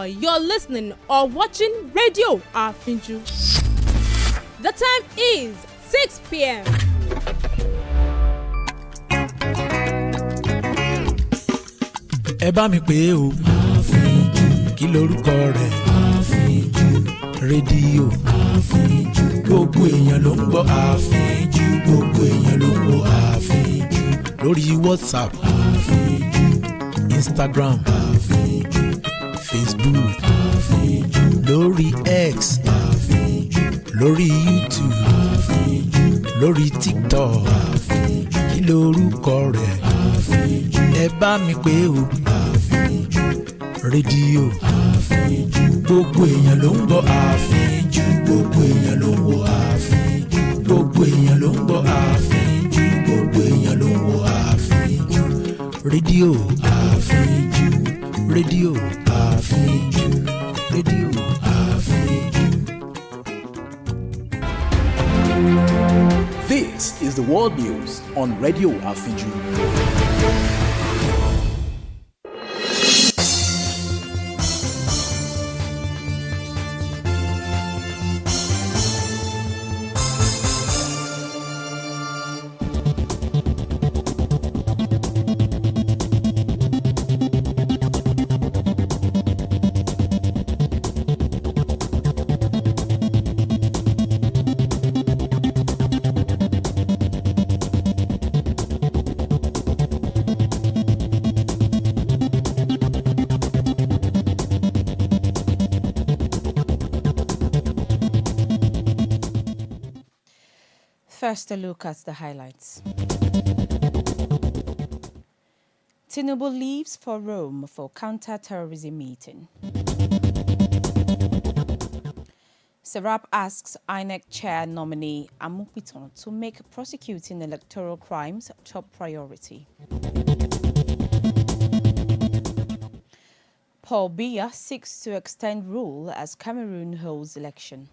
You're listening or watching Radio Afinju. The time is 6 p.m. Ẹ bá mi pè o. Àfínjú. Kí lorúkọ rẹ̀? Àfínjú. Rédíò. Àfínjú. Gbogbo èèyàn ló ń gbọ́ Àfínjú. Gbogbo èèyàn ló ń wo Àfínjú. Lórí WhatsApp. Àfínjú. Instagram. Àfínjú. Facebook. Àfínjú. Lórí X. Àfínjú. Lórí YouTube. Àfínjú. Lórí TikTok. Àfínjú. Kí lorúkọ rẹ̀? Àfínjú. Ẹ bá mi pè o. Àfínjú. Rédíò. Àfínjú. Gbogbo èèyàn ló ń gbọ́ Àfínjú. Gbogbo èèyàn ló ń wo Àfínjú. Gbogbo èèyàn ló ń gbọ́ Àfínjú. Gbogbo èèyàn ló ń wo Àfínjú. Rédíò Àfínjú. Rédíò Àfínjú. Rédíò Àfínjú. This is the world news on Radio Afinju. First, a look at the highlights. Tinubu leaves for Rome for counter-terrorism meeting. Serap asks INEC chair nominee Amupiton to make prosecuting electoral crimes top priority. Paul Biya seeks to extend rule as Cameroon holds election.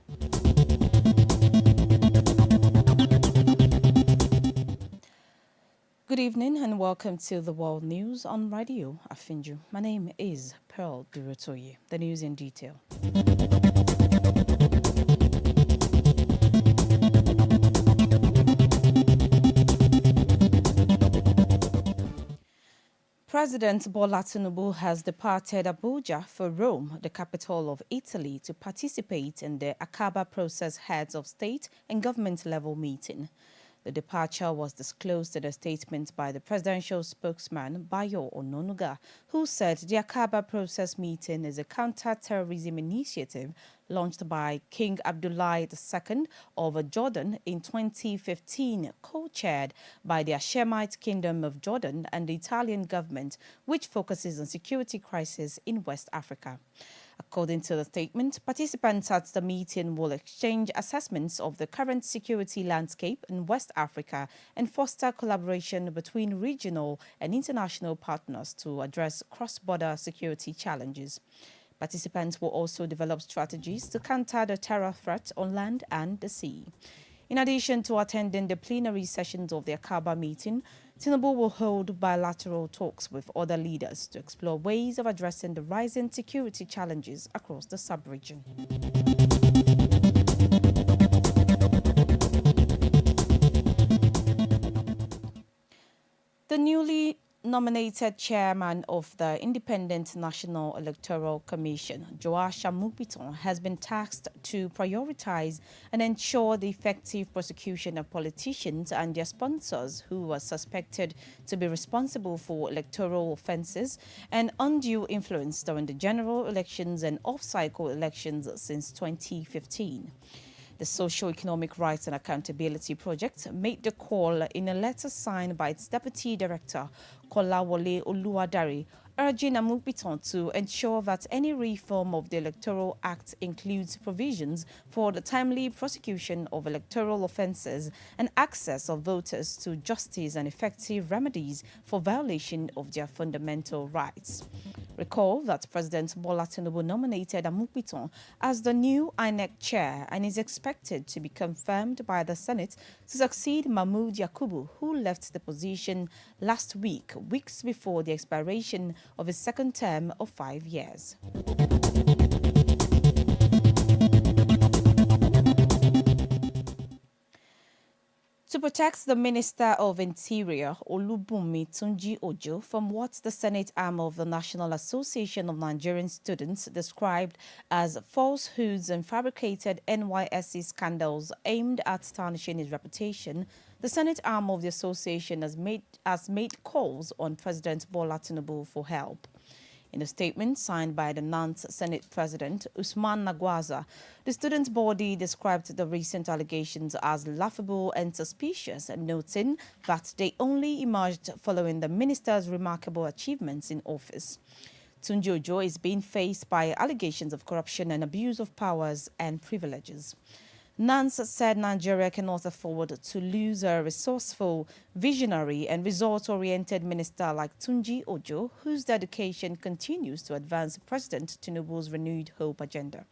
Good evening and welcome to the World News on Radio Afinju. My name is Pearl Durotoye. The news in detail. President Bola Tinubu has departed Abuja for Rome, the capital of Italy, to participate in the Akaba Process Heads of State and Government level meeting. The departure was disclosed in a statement by the presidential spokesman, Bayo Ononuga, who said the Akaba Process meeting is a counter-terrorism initiative launched by King Abdullah II of Jordan in 2015, co-chaired by the Hashemite Kingdom of Jordan and the Italian government, which focuses on security crisis in West Africa. According to the statement, participants at the meeting will exchange assessments of the current security landscape in West Africa and foster collaboration between regional and international partners to address cross-border security challenges. Participants will also develop strategies to counter the terror threat on land and the sea. In addition to attending the plenary sessions of the Akaba meeting, Tinubu will hold bilateral talks with other leaders to explore ways of addressing the rising security challenges across the sub-region. The newly nominated chairman of the Independent National Electoral Commission, Joasha Mukbiton, has been tasked to prioritize and ensure the effective prosecution of politicians and their sponsors who are suspected to be responsible for electoral offences and undue influence during the general elections and off-cycle elections since 2015. The Socio-Economic Rights and Accountability Project made the call in a letter signed by its Deputy Director, Kolawole Oluwadare, urging Amukbiton to ensure that any reform of the Electoral Act includes provisions for the timely prosecution of electoral offences and access of voters to justice and effective remedies for violation of their fundamental rights. Recall that President Bola Tinubu nominated Amukbiton as the new INEC chair and is expected to be confirmed by the Senate to succeed Mahmoud Yakubu, who left the position last week, weeks before the expiration of his second term of 5 years. To protect the Minister of Interior, Olubunmi Tunji Ojo, from what the Senate arm of the National Association of Nigerian Students described as falsehoods and fabricated NYSC scandals aimed at tarnishing his reputation, the Senate arm of the association has made calls on President Bola Tinubu for help. In a statement signed by the Nantes Senate President, Usman Nagwaza, the student body described the recent allegations as laughable and suspicious, noting that they only emerged following the minister's remarkable achievements in office. Tunji Ojo is being faced by allegations of corruption and abuse of powers and privileges. Nance said Nigeria cannot afford to lose a resourceful, visionary and result-oriented minister like Tunji Ojo, whose dedication continues to advance President Tinubu's renewed hope agenda.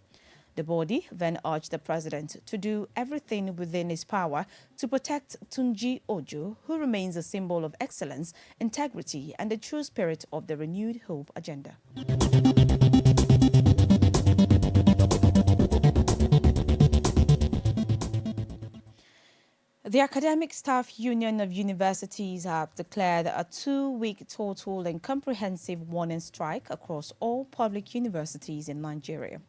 The body then urged the president to do everything within his power to protect Tunji Ojo, who remains a symbol of excellence, integrity and the true spirit of the renewed hope agenda. The Academic Staff Union of Universities have declared a 2-week total and comprehensive warning strike across all public universities in Nigeria.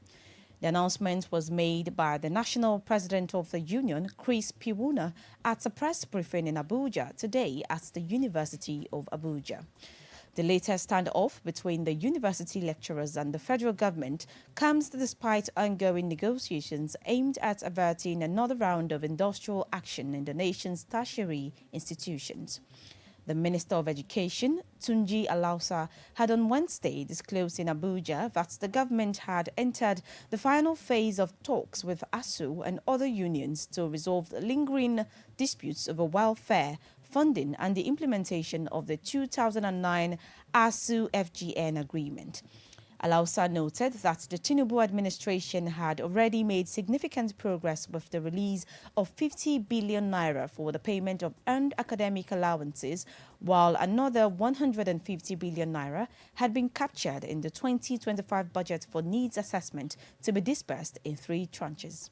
The announcement was made by the national president of the union, Chris Piwuna, at a press briefing in Abuja today at the University of Abuja. The latest standoff between the university lecturers and the federal government comes despite ongoing negotiations aimed at averting another round of industrial action in the nation's tertiary institutions. The Minister of Education, Tunji Alausa, had on Wednesday disclosed in Abuja that the government had entered the final phase of talks with ASU and other unions to resolve lingering disputes over welfare, funding and the implementation of the 2009 ASU-FGN agreement. Alausa noted that the Tinubu administration had already made significant progress with the release of 50 billion naira for the payment of earned academic allowances, while another 150 billion naira had been captured in the 2025 budget for needs assessment to be disbursed in 3 tranches.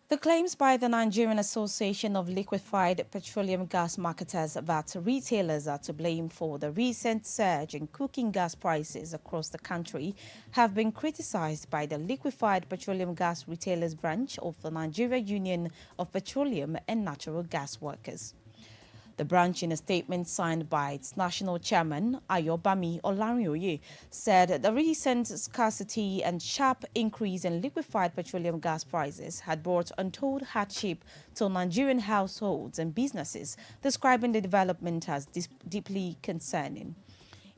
The claims by the Nigerian Association of Liquefied Petroleum Gas Marketers that retailers are to blame for the recent surge in cooking gas prices across the country have been criticized by the Liquefied Petroleum Gas Retailers branch of the Nigeria Union of Petroleum and Natural Gas Workers. The branch, in a statement signed by its national chairman, Ayobami Olarioye, said the recent scarcity and sharp increase in liquefied petroleum gas prices had brought untold hardship to Nigerian households and businesses, describing the development as deeply concerning.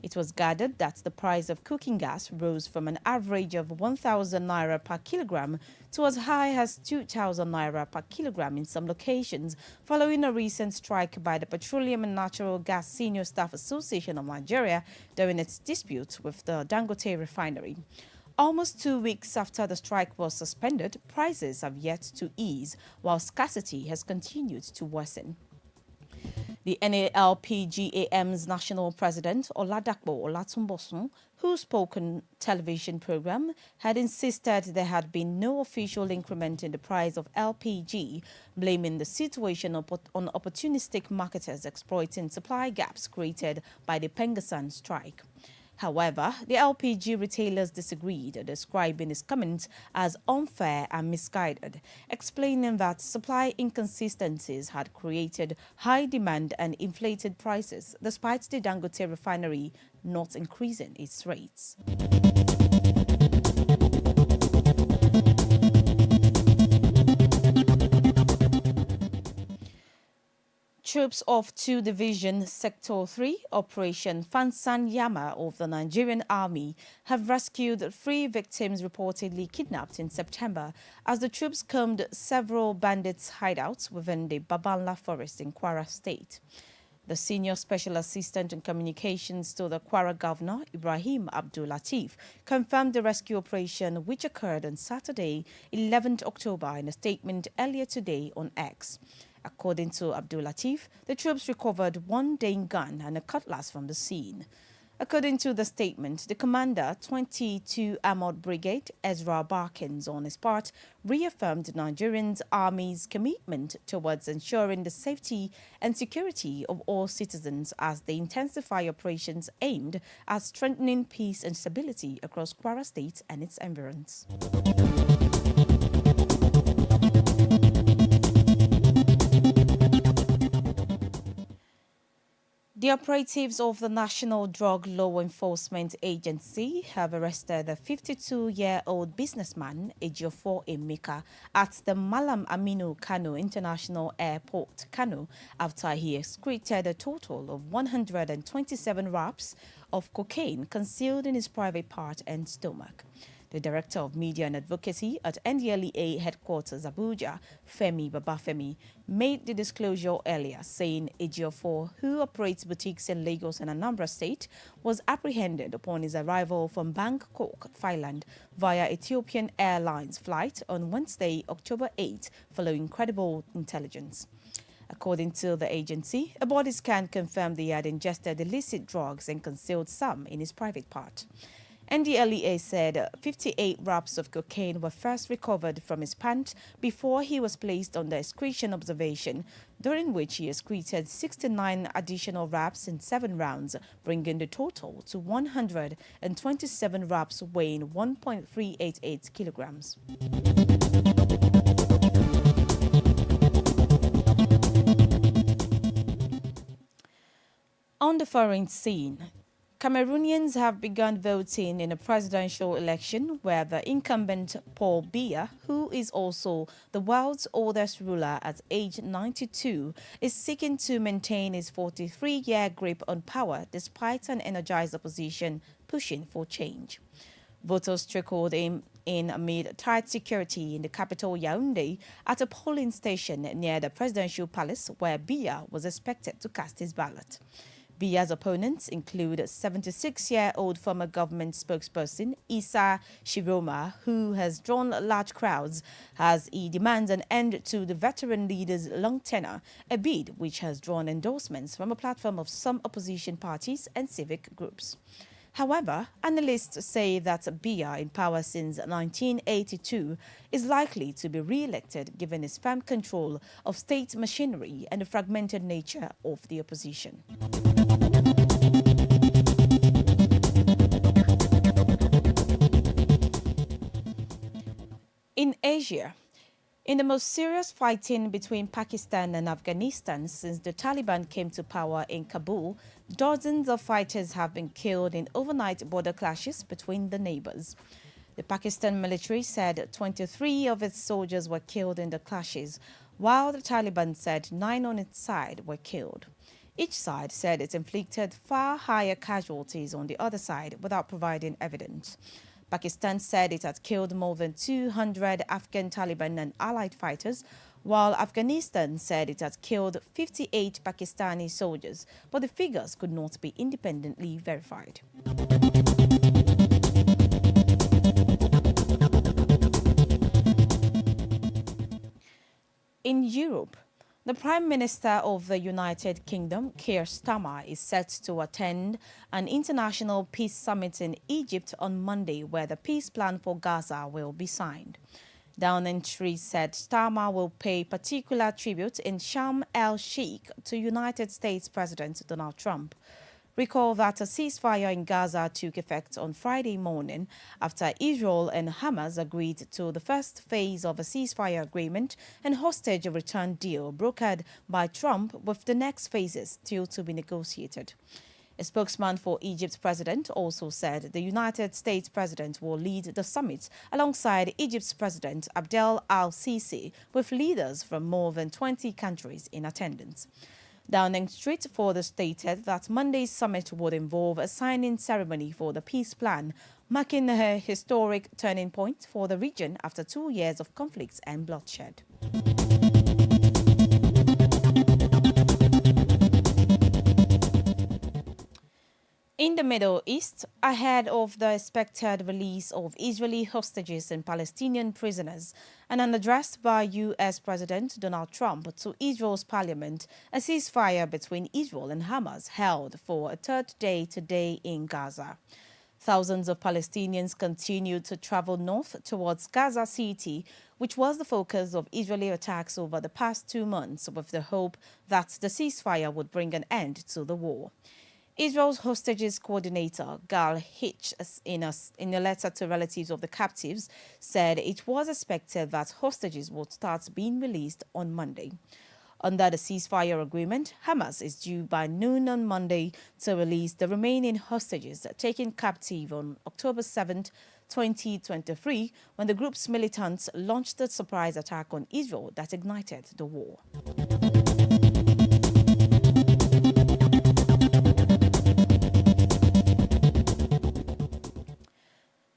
It was gathered that the price of cooking gas rose from an average of 1,000 naira per kilogram to as high as 2,000 naira per kilogram in some locations, following a recent strike by the Petroleum and Natural Gas Senior Staff Association of Nigeria during its dispute with the Dangote refinery. Almost 2 weeks after the strike was suspended, prices have yet to ease, while scarcity has continued to worsen. The NALPGAM's national president, Oladapo Olatunbosun, who who spoke on television program, had insisted there had been no official increment in the price of LPG, blaming the situation on opportunistic marketers exploiting supply gaps created by the Pengasan strike. However, the LPG retailers disagreed, describing his comments as unfair and misguided, explaining that supply inconsistencies had created high demand and inflated prices, despite the Dangote refinery not increasing its rates. Troops of 2 Division Sector 3 Operation Fansan Yama of the Nigerian Army have rescued 3 victims reportedly kidnapped in September as the troops combed several bandits' hideouts within the Babanla forest in Kwara State. The Senior Special Assistant on Communications to the Kwara Governor, Ibrahim Abdul Latif, confirmed the rescue operation, which occurred on Saturday, 11th October, in a statement earlier today on X. According to Abdul Latif, the troops recovered 1 Dane gun and a cutlass from the scene. According to the statement, the commander, 22 Armored Brigade, Ezra Barkins, on his part, reaffirmed the Nigerian Army's commitment towards ensuring the safety and security of all citizens as they intensify operations aimed at strengthening peace and stability across Kwara State and its environs. The operatives of the National Drug Law Enforcement Agency have arrested a 52-year-old businessman, Ejiofor Emeka, at the Malam Aminu Kano International Airport, Kano, after he excreted a total of 127 wraps of cocaine concealed in his private part and stomach. The Director of Media and Advocacy at NDLEA Headquarters Abuja, Femi Babafemi, made the disclosure earlier, saying Ejiofor, who operates boutiques in Lagos and Anambra State, was apprehended upon his arrival from Bangkok, Thailand, via Ethiopian Airlines flight on Wednesday, October 8, following credible intelligence. According to the agency, a body scan confirmed he had ingested illicit drugs and concealed some in his private part. NDLEA said 58 wraps of cocaine were first recovered from his pant before he was placed under excretion observation, during which he excreted 69 additional wraps in 7 rounds, bringing the total to 127 wraps weighing 1.388 kilograms. On the foreign scene, Cameroonians have begun voting in a presidential election where the incumbent Paul Biya, who is also the world's oldest ruler at age 92, is seeking to maintain his 43-year grip on power despite an energized opposition pushing for change. Voters trickled in amid tight security in the capital Yaoundé at a polling station near the presidential palace where Biya was expected to cast his ballot. Biya's opponents include 76-year-old former government spokesperson Issa Shiroma, who has drawn large crowds as he demands an end to the veteran leader's long tenure, a bid which has drawn endorsements from a platform of some opposition parties and civic groups. However, analysts say that Biya, in power since 1982, is likely to be re-elected given his firm control of state machinery and the fragmented nature of the opposition. In Asia, in the most serious fighting between Pakistan and Afghanistan since the Taliban came to power in Kabul, dozens of fighters have been killed in overnight border clashes between the neighbors. The Pakistan military said 23 of its soldiers were killed in the clashes, while the Taliban said 9 on its side were killed. Each side said it inflicted far higher casualties on the other side without providing evidence. Pakistan said it had killed more than 200 Afghan Taliban and allied fighters, while Afghanistan said it had killed 58 Pakistani soldiers, but the figures could not be independently verified. In Europe, The Prime Minister of the United Kingdom, Keir Starmer, is set to attend an international peace summit in Egypt on Monday, where the peace plan for Gaza will be signed. Downing Street said Starmer will pay particular tribute in Sharm el-Sheikh to United States President Donald Trump. Recall that a ceasefire in Gaza took effect on Friday morning after Israel and Hamas agreed to the first phase of a ceasefire agreement and hostage return deal brokered by Trump, with the next phases still to be negotiated. A spokesman for Egypt's president also said the United States president will lead the summit alongside Egypt's president Abdel al-Sisi, with leaders from more than 20 countries in attendance. Downing Street further stated that Monday's summit would involve a signing ceremony for the peace plan, marking a historic turning point for the region after 2 years of conflicts and bloodshed. In the Middle East, ahead of the expected release of Israeli hostages and Palestinian prisoners, and an address by U.S. President Donald Trump to Israel's parliament, a ceasefire between Israel and Hamas held for a third day today in Gaza. Thousands of Palestinians continued to travel north towards Gaza City, which was the focus of Israeli attacks over the past 2 months, with the hope that the ceasefire would bring an end to the war. Israel's hostages coordinator, Gal Hitch, in a letter to relatives of the captives, said it was expected that hostages would start being released on Monday. Under the ceasefire agreement, Hamas is due by noon on Monday to release the remaining hostages taken captive on October 7, 2023, when the group's militants launched a surprise attack on Israel that ignited the war.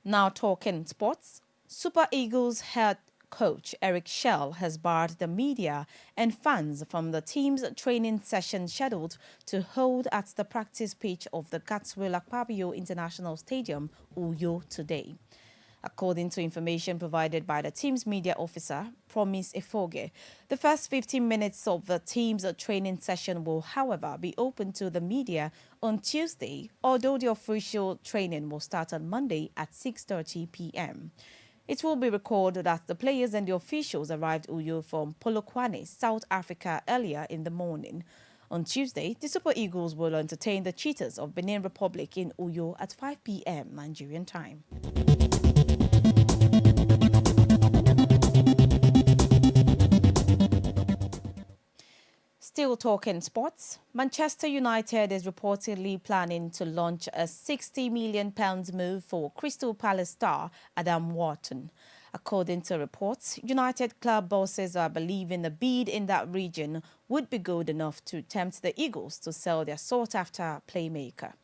Now talking sports, Super Eagles head coach Eric Schell has barred the media and fans from the team's training session scheduled to hold at the practice pitch of the Godswill Akpabio International Stadium, Uyo, today. According to information provided by the team's media officer, Promise Efoge, the first 15 minutes of the team's training session will, however, be open to the media on Tuesday, although the official training will start on Monday at 6:30 p.m. It will be recorded that the players and the officials arrived Uyo from Polokwane, South Africa, earlier in the morning. On Tuesday, the Super Eagles will entertain the Cheetahs of Benin Republic in Uyo at 5 p.m. Nigerian time. Still talking sports, Manchester United is reportedly planning to launch a £60 million move for Crystal Palace star Adam Wharton. According to reports, United club bosses are believing the bid in that region would be good enough to tempt the Eagles to sell their sought-after playmaker.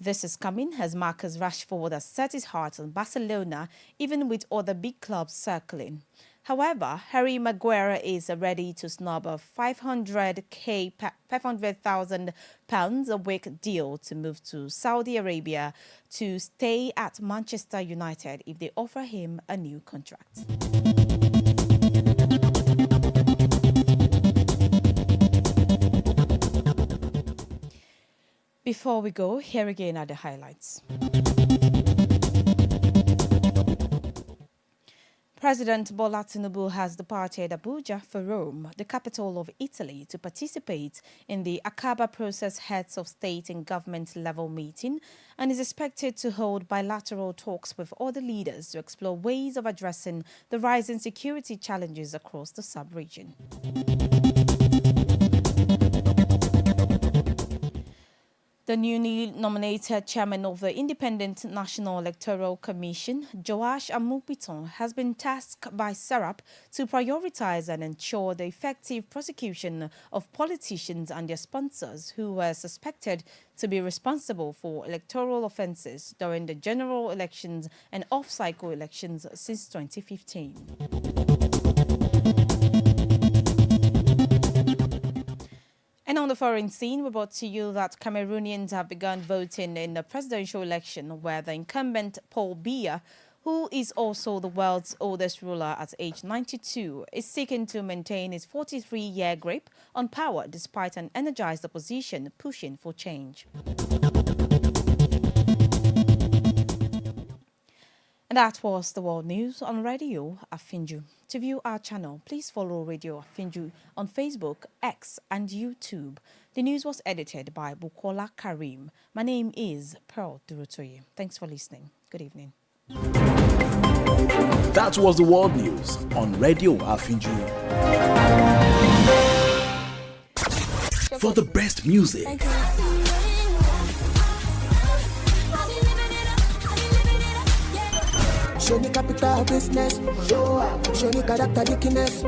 This is coming as Marcus Rashford has set his heart on Barcelona, even with other big clubs circling. However, Harry Maguire is ready to snub a £500,000 a week deal to move to Saudi Arabia to stay at Manchester United if they offer him a new contract. Before we go, here again are the highlights. President Bola Tinubu has departed Abuja for Rome, the capital of Italy, to participate in the Akaba Process Heads of State and Government level meeting and is expected to hold bilateral talks with other leaders to explore ways of addressing the rising security challenges across the sub-region. The newly nominated chairman of the Independent National Electoral Commission, Joash Amupiton, has been tasked by SERAP to prioritize and ensure the effective prosecution of politicians and their sponsors who were suspected to be responsible for electoral offences during the general elections and off-cycle elections since 2015. And on the foreign scene, we brought to you that Cameroonians have begun voting in the presidential election where the incumbent Paul Biya who is also the world's oldest ruler at age 92, is seeking to maintain his 43-year grip on power despite an energized opposition pushing for change. And that was the world news on Radio Afinju. To view our channel, please follow Radio Afinju on Facebook, X, and YouTube. The news was edited by Bukola Karim. My name is Pearl Durotoye. Thanks for listening. Good evening. That was the world news on Radio Afinju. For the best music, show me capital business, show me character dickiness,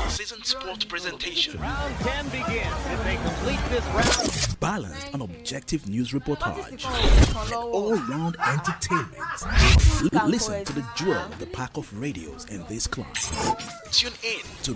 season sport presentation, Round 10 begins as they complete this round. balanced and objective news reportage, and all-round entertainment. Listen to the jewel of the pack of radios in this class. Tune in to